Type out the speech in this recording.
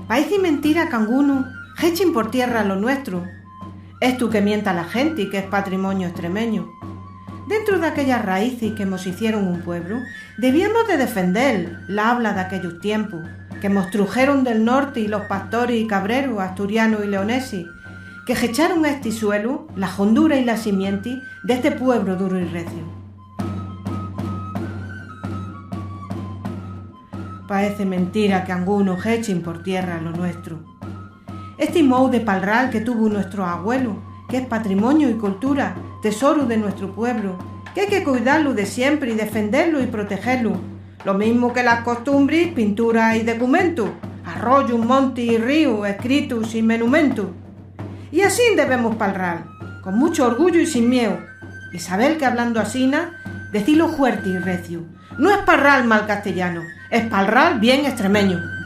Paeci mentira que angunu echen por tierra lo nuestro. Es tú que mienta la gente y que es patrimonio extremeño. Dentro de aquellas raíces que nos hicieron un pueblo, debíamos de defender la habla de aquellos tiempos, que nos trujeron del norte y los pastores y cabreros, asturianos y leoneses, que echaron a este suelo la hondura y la simiente de este pueblo duro y recio. Parece mentira que algunos echen por tierra lo nuestro. Este mou de palral que tuvo nuestro abuelo, que es patrimonio y cultura, tesoro de nuestro pueblo, que hay que cuidarlo de siempre y defenderlo y protegerlo, lo mismo que las costumbres, pinturas y documentos, arroyos, montes y ríos, escritos y monumentos. Y así debemos palrar, con mucho orgullo y sin miedo, y saber que hablando asina, decirlo fuerte y recio. No es palrar mal castellano, es palrar bien extremeño.